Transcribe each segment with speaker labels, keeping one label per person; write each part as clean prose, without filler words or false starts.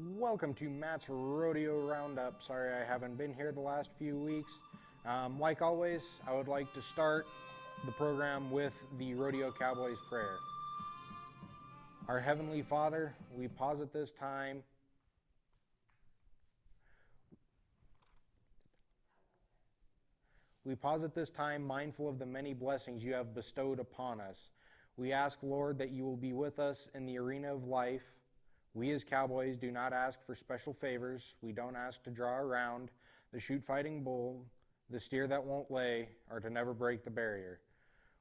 Speaker 1: Welcome to Matt's Rodeo Roundup. Sorry I haven't been here the last few weeks. Like always, I would like to start the program with the Rodeo Cowboys prayer. Our Heavenly Father, we pause at this time. We pause at this time, mindful of the many blessings you have bestowed upon us. We ask, Lord, that you will be with us in the arena of life. We as Cowboys do not ask for special favors. We don't ask to draw around the shoot-fighting bull, the steer that won't lay, or to never break the barrier.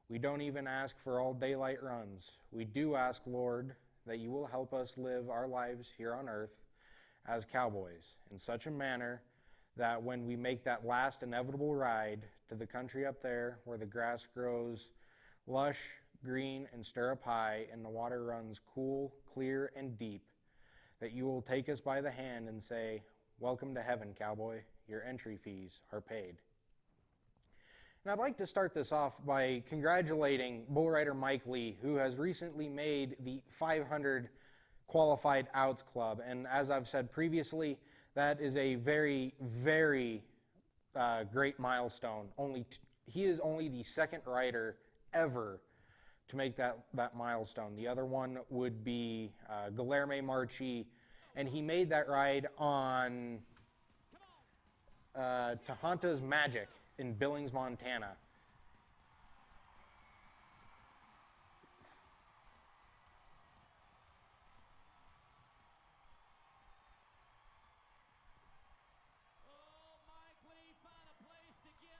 Speaker 1: We don't even ask for all daylight runs. We do ask, Lord, that you will help us live our lives here on earth as Cowboys in such a manner that when we make that last inevitable ride to the country up there where the grass grows lush, green, and stirrup high, and the water runs cool, clear, and deep, that you will take us by the hand and say, "Welcome to heaven, Cowboy. Your entry fees are paid." And I'd like to start this off by congratulating bull rider Mike Lee, who has recently made the 500 qualified outs club. And as I've said previously, that is a very, very great milestone. He is only the second rider ever to make that milestone. The other one would be Guilherme Marchi, and he made that ride on Tahanta's Magic in Billings, Montana.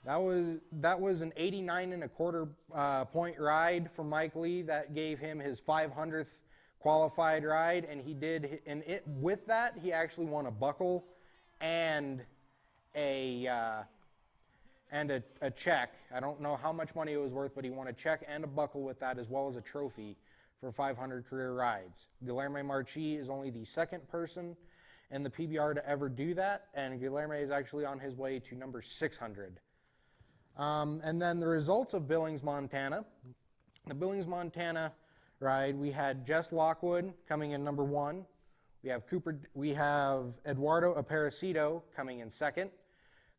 Speaker 1: That was an 89 and a quarter point ride for Mike Lee that gave him his 500th qualified ride, and with that he actually won a buckle and a check. I don't know how much money it was worth, but he won a check and a buckle with that, as well as a trophy for 500 career rides. Guilherme Marchi is only the second person in the PBR to ever do that, and Guilherme is actually on his way to number 600. And then the results of Billings, Montana. The Billings, Montana ride, we had Jess Lockwood coming in number 1. We have Eduardo Aparecido coming in 2nd.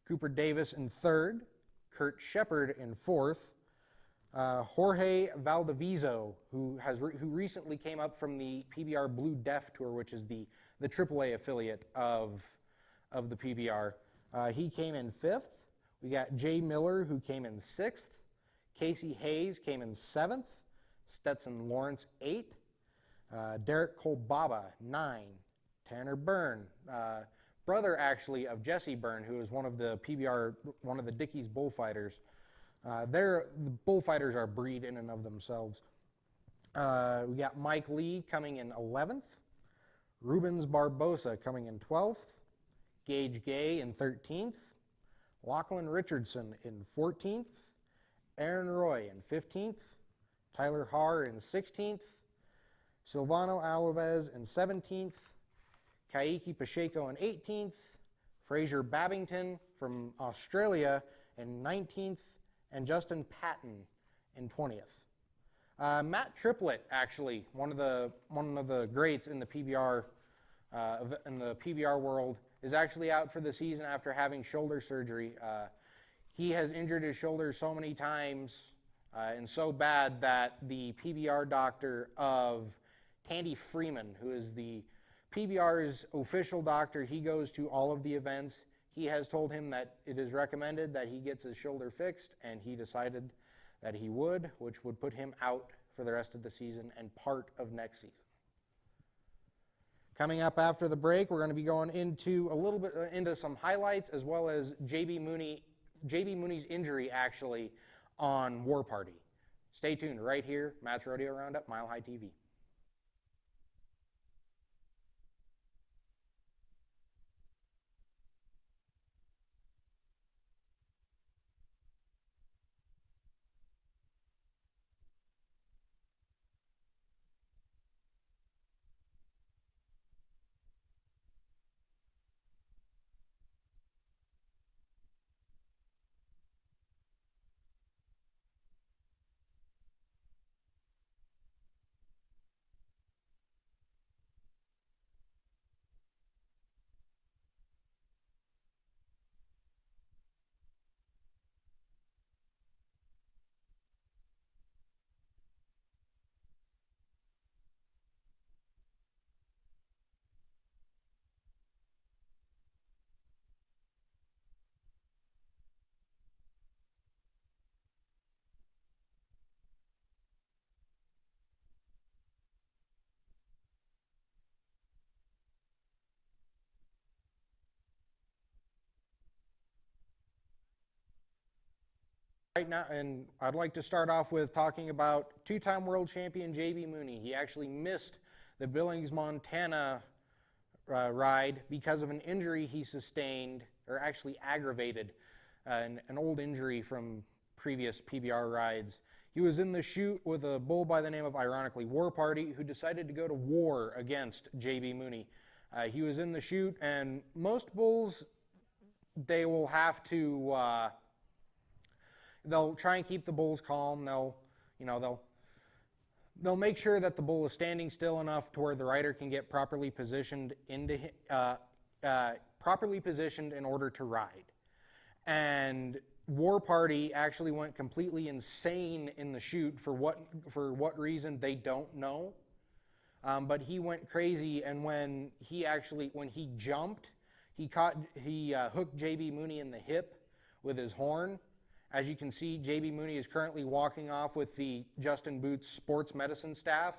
Speaker 1: Cooper Davis in 3rd. Kurt Shepard in 4th. Jorge Valdiviso, who recently came up from the PBR Blue Deaf Tour, which is the AAA affiliate of the PBR. He came in 5th. We got Jay Miller, who came in 6th. Casey Hayes came in 7th. Stetson Lawrence, 8th. Derek Kolbaba, 9. Tanner Byrne, brother actually of Jesse Byrne, who is one of the Dickies bullfighters. The bullfighters are a breed in and of themselves. We got Mike Lee coming in 11th. Rubens Barbosa coming in 12th. Gage Gay in 13th. Lachlan Richardson in 14th, Aaron Roy in 15th, Tyler Haar in 16th, Silvano Alves in 17th, Kaiki Pacheco in 18th, Fraser Babington from Australia in 19th, and Justin Patton in 20th. Matt Triplett, actually, one of the greats in the PBR world, is actually out for the season after having shoulder surgery. He has injured his shoulder so many times and so bad that the PBR doctor of Tandy Freeman, who is the PBR's official doctor, he goes to all of the events. He has told him that it is recommended that he gets his shoulder fixed, and he decided that he would, which would put him out for the rest of the season and part of next season. Coming up after the break, we're going to be going into a little bit into some highlights, as well as JB Mooney's injury actually on War Party. Stay tuned right here, Matt's Rodeo Roundup, Mile High TV. Right now, and I'd like to start off with talking about two-time world champion J.B. Mooney. He actually missed the Billings, Montana ride because of an injury he sustained, or actually aggravated, an old injury from previous PBR rides. He was in the chute with a bull by the name of, ironically, War Party, who decided to go to war against J.B. Mooney. He was in the chute, and most bulls, they will have to, they'll try and keep the bulls calm. They'll make sure that the bull is standing still enough to where the rider can get properly positioned in order to ride. And War Party actually went completely insane in the chute for what reason they don't know. But he went crazy, and when he jumped, he hooked J.B. Mooney in the hip with his horn. As you can see, J.B. Mooney is currently walking off with the Justin Boots sports medicine staff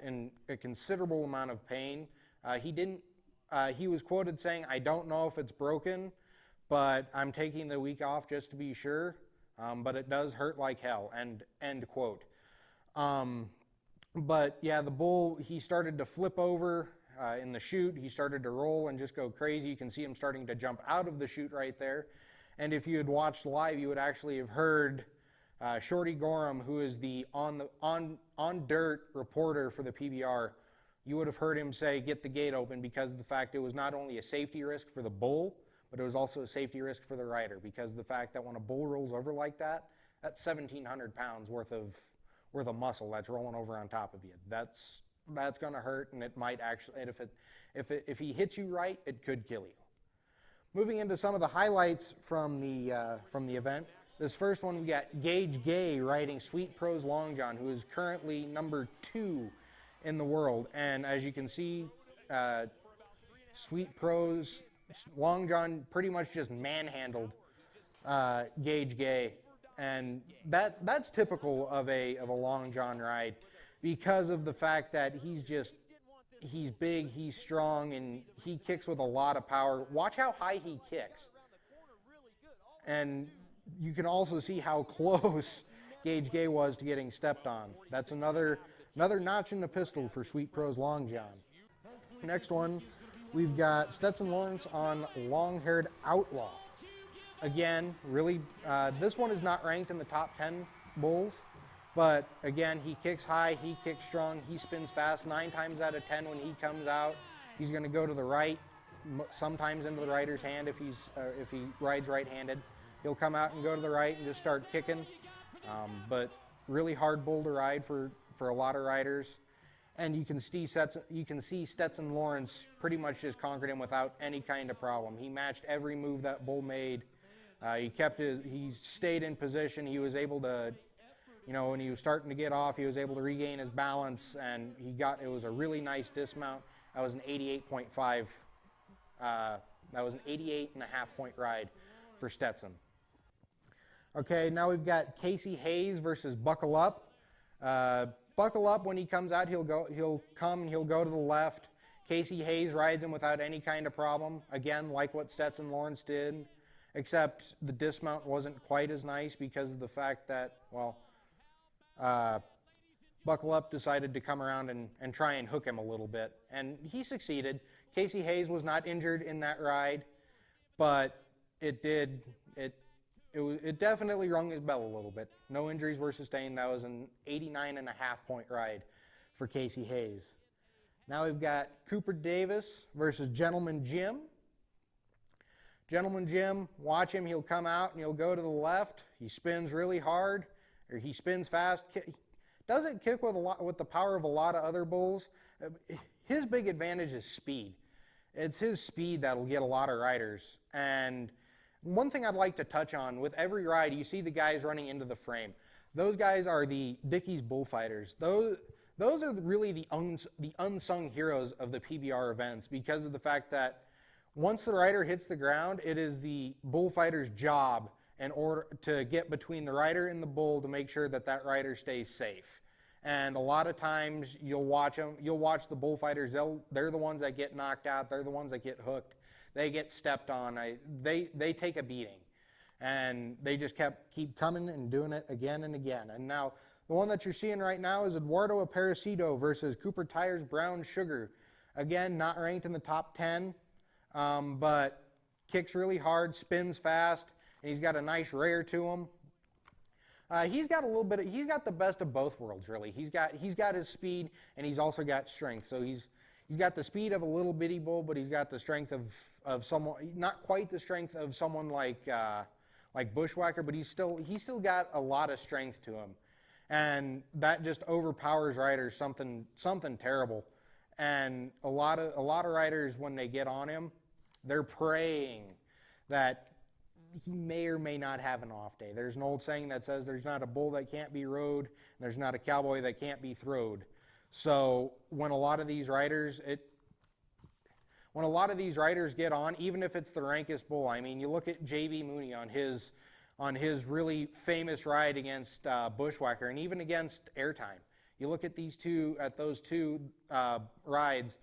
Speaker 1: in a considerable amount of pain. He was quoted saying, "I don't know if it's broken, but I'm taking the week off just to be sure, but it does hurt like hell," end quote. But yeah, the bull, he started to flip over in the chute. He started to roll and just go crazy. You can see him starting to jump out of the chute right there. And if you had watched live, you would actually have heard Shorty Gorham, who is the on dirt reporter for the PBR. You would have heard him say, "Get the gate open," because of the fact it was not only a safety risk for the bull, but it was also a safety risk for the rider, because of the fact that when a bull rolls over like that, that's 1,700 pounds worth of muscle that's rolling over on top of you. That's going to hurt, and it might actually, and if he hits you right, it could kill you. Moving into some of the highlights from the event. This first one, we got Gage Gay riding Sweet Pro's Long John, who is currently number 2 in the world. And as you can see, Sweet Pro's Long John pretty much just manhandled Gage Gay, and that's typical of a Long John ride, because of the fact that he's big, he's strong, and he kicks with a lot of power. Watch how high he kicks. And you can also see how close Gage Gay was to getting stepped on. That's another notch in the pistol for Sweet Pro's Long John. Next one, we've got Stetson Lawrence on Long-Haired Outlaw. Again, really, this one is not ranked in the top 10 bulls. But again, he kicks high, he kicks strong, he spins fast. 9 times out of 10 when he comes out, he's going to go to the right, sometimes into the rider's hand if he rides right-handed. He'll come out and go to the right and just start kicking. But really hard bull to ride for a lot of riders. And you can see Stetson Lawrence pretty much just conquered him without any kind of problem. He matched every move that bull made. He stayed in position. He was able to, when he was starting to get off, he was able to regain his balance, and it was a really nice dismount. That was an 88.5, that was an 88.5 point ride for Stetson. Okay, now we've got Casey Hayes versus Buckle Up. Buckle Up, when he comes out, he'll go to the left. Casey Hayes rides him without any kind of problem. Again, like what Stetson Lawrence did, except the dismount wasn't quite as nice because of the fact that, Buckle Up decided to come around and try and hook him a little bit. And he succeeded. Casey Hayes was not injured in that ride, but it definitely rung his bell a little bit. No injuries were sustained. That was an 89.5 point ride for Casey Hayes. Now we've got Cooper Davis versus Gentleman Jim. Gentleman Jim, watch him. He'll come out and he'll go to the left. He spins really hard, or he spins fast. Doesn't kick with the power of a lot of other bulls. His big advantage is speed. It's his speed that'll get a lot of riders. And one thing I'd like to touch on, with every ride, you see the guys running into the frame. Those guys are the Dickies bullfighters. Those are really the unsung heroes of the PBR events, because of the fact that once the rider hits the ground, it is the bullfighter's job in order to get between the rider and the bull to make sure that that rider stays safe. And a lot of times you'll watch the bullfighters, they're the ones that get knocked out, they're the ones that get hooked, they get stepped on, they take a beating. And they just keep coming and doing it again and again. And now the one that you're seeing right now is Eduardo Aparecido versus Cooper Tires Brown Sugar. Again, not ranked in the top 10, but kicks really hard, spins fast, and he's got a nice rear to him. He's got the best of both worlds, really. He's got his speed, and he's also got strength. So he's got the speed of a little bitty bull, but he's got the strength of someone, not quite the strength of someone like Bushwhacker, but he's still got a lot of strength to him, and that just overpowers riders something terrible. And a lot of riders, when they get on him, they're praying that he may or may not have an off day. There's an old saying that says there's not a bull that can't be rode, and there's not a cowboy that can't be throwed. So when a lot of these riders get on, even if it's the rankest bull, I mean, you look at J.B. Mooney on his really famous ride against Bushwhacker, and even against Airtime. You look at those two rides.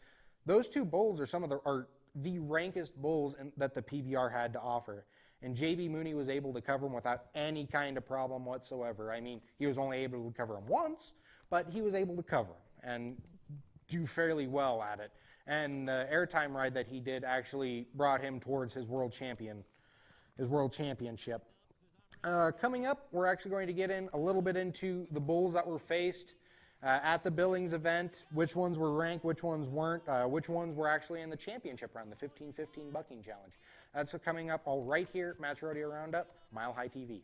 Speaker 1: Those two bulls are the rankest bulls that the PBR had to offer. And J.B. Mooney was able to cover him without any kind of problem whatsoever. I mean, he was only able to cover him once, but he was able to cover him and do fairly well at it. And the Airtime ride that he did actually brought him towards his world championship. Coming up, we're actually going to get in a little bit into the bulls that were faced at the Billings event, which ones were ranked, which ones weren't, which ones were actually in the championship round, the 15-15 bucking challenge. That's coming up all right here at Matt's Rodeo Roundup, Mile High TV.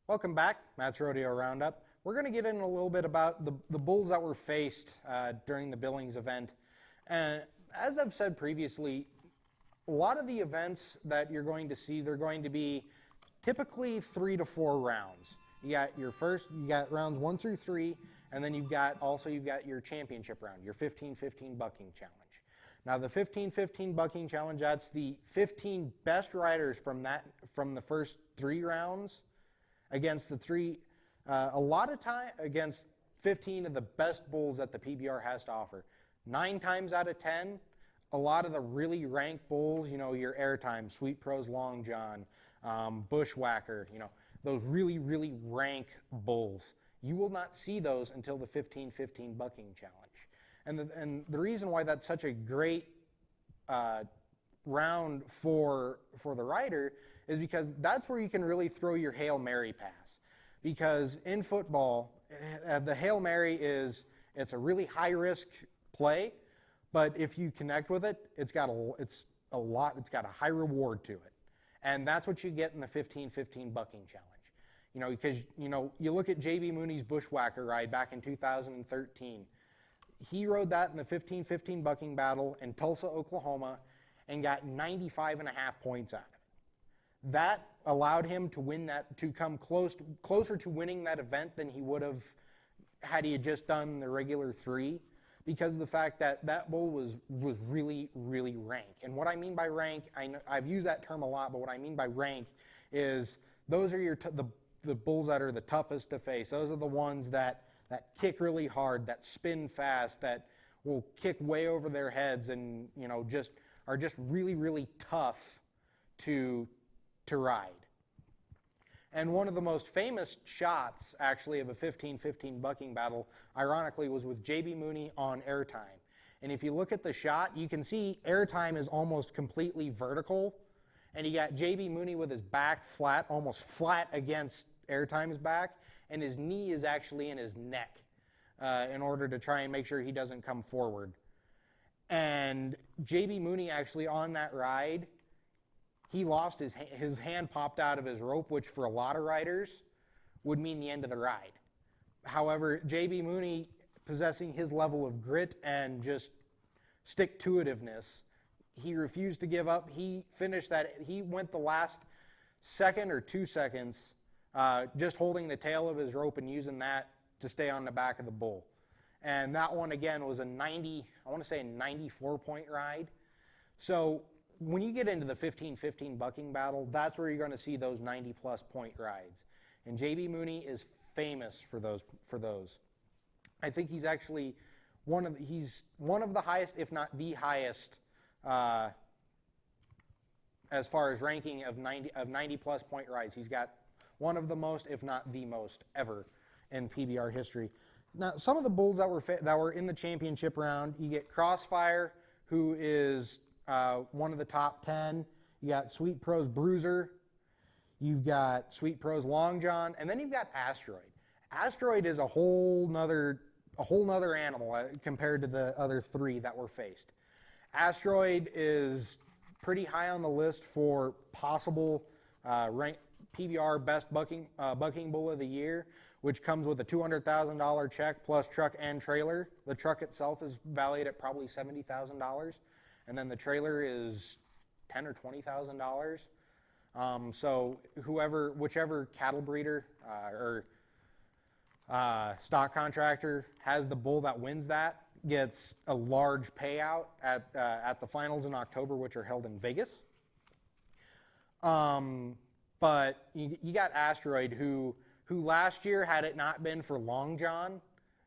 Speaker 1: Welcome back, Matt's Rodeo Roundup. We're going to get in a little bit about the bulls that were faced during the Billings event. And as I've said previously, a lot of the events that you're going to see, they're going to be typically 3 to 4 rounds. You got rounds 1 through 3, and then you've got your championship round, your 15-15 bucking challenge. Now the 15-15 bucking challenge, that's the 15 best riders from the first 3 rounds against against 15 of the best bulls that the PBR has to offer. 9 times out of 10, a lot of the really ranked bulls, your Airtime, Sweet Pros Long John, Bushwhacker, those really, really rank bulls. You will not see those until the 15-15 bucking challenge. And the reason why that's such a great round for the rider is because that's where you can really throw your Hail Mary pass. Because in football, the Hail Mary it's a really high risk play, but if you connect with it, it's got a high reward to it. And that's what you get in the 15-15 bucking challenge. You know, because, you know, you look at J.B. Mooney's Bushwhacker ride back in 2013. He rode that in the 15-15 bucking battle in Tulsa, Oklahoma, and got 95.5 points out of it. That allowed him to win that, to come closer to winning that event than he would have had he had just done the regular 3, because of the fact that that bull was really, really rank. And what I mean by rank, I've used that term a lot, but what I mean by rank is those are the bulls that are the toughest to face. Those are the ones that kick really hard, that spin fast, that will kick way over their heads, and, you know, are just really, really tough to ride. And one of the most famous shots, actually, of a 15-15 bucking battle, ironically, was with J.B. Mooney on Airtime. And if you look at the shot, you can see Airtime is almost completely vertical, and you got J.B. Mooney with his back flat, almost flat against Airtime's back, and his knee is actually in his neck in order to try and make sure he doesn't come forward. And J.B. Mooney actually on that ride, he lost his hand popped out of his rope, which for a lot of riders would mean the end of the ride. However, J.B. Mooney, possessing his level of grit and just stick-to-itiveness, he refused to give up. He finished that. He went the last second or 2 seconds just holding the tail of his rope and using that to stay on the back of the bull. And that one, again, was a 94-point ride. So when you get into the 15-15 bucking battle, that's where you're going to see those 90-plus point rides. And J.B. Mooney is famous for those. I think he's actually one of the highest, if not the highest, as far as ranking of 90-plus point rides. He's got one of the most, if not the most, ever in PBR history. Now, some of the bulls that were in the championship round, you get Crossfire, who is one of the top 10. You got Sweet Pro's Bruiser. You've got Sweet Pro's Long John, and then you've got Asteroid. Asteroid is a whole nother animal compared to the other 3 that were faced. Asteroid is pretty high on the list for possible PBR best bucking bull of the year, which comes with a $200,000 check plus truck and trailer. The truck itself is valued at probably $70,000, and then the trailer is $10,000 or $20,000. So whichever cattle breeder or stock contractor has the bull that wins that gets a large payout at the finals in October, which are held in Vegas. But you got Asteroid, who last year, had it not been for Long John,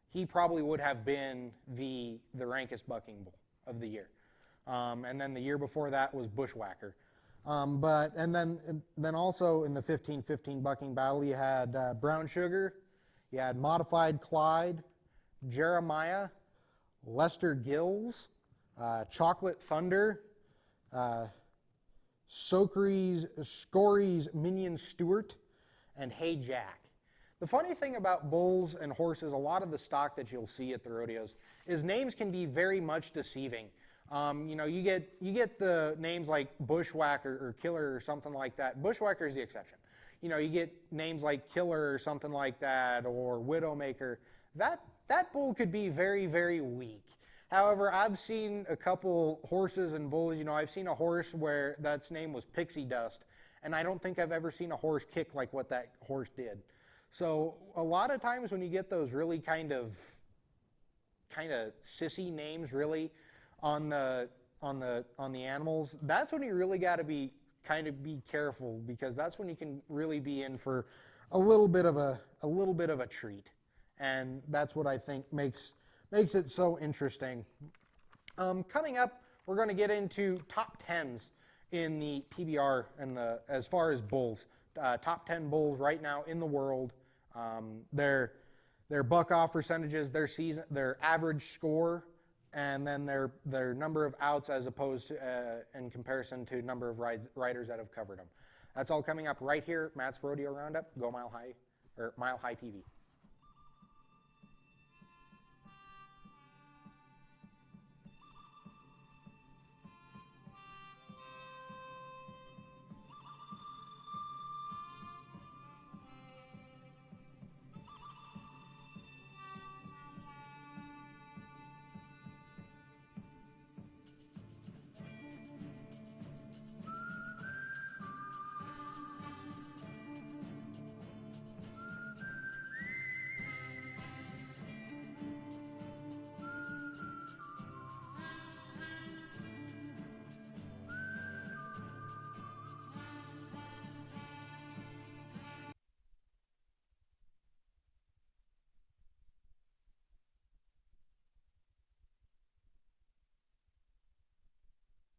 Speaker 1: he probably would have been the rankest bucking bull of the year. And then the year before that was Bushwhacker. And then also in the 15-15 bucking battle, you had Brown Sugar, you had Modified Clyde, Jeremiah, Lester Gills, Chocolate Thunder, Scories Minion Stewart, and Hey Jack. The funny thing about bulls and horses, a lot of the stock that you'll see at the rodeos, is names can be very much deceiving. You know, you get the names like Bushwhacker or Killer or something like that. Bushwhacker is the exception. You know, you get names like Killer or something like that, or Widowmaker. That bull could be very, very weak. However, I've seen a couple horses and bulls. You know, I've seen a horse where that's name was Pixie Dust, and I don't think I've ever seen a horse kick like what that horse did. So a lot of times when you get those really kind of sissy names, really, on the animals, that's when you really got to be careful, because that's when you can really be in for a little bit of a treat, and that's what I think makes it so interesting. Coming up, we're going to get into top 10s in the PBR and as far as bulls. Top 10 bulls right now in the world. Their buck-off percentages, their average score, and then their number of outs as opposed to in comparison to number of riders that have covered them. That's all coming up right here at Matt's Rodeo Roundup. Go Mile High, or Mile High TV.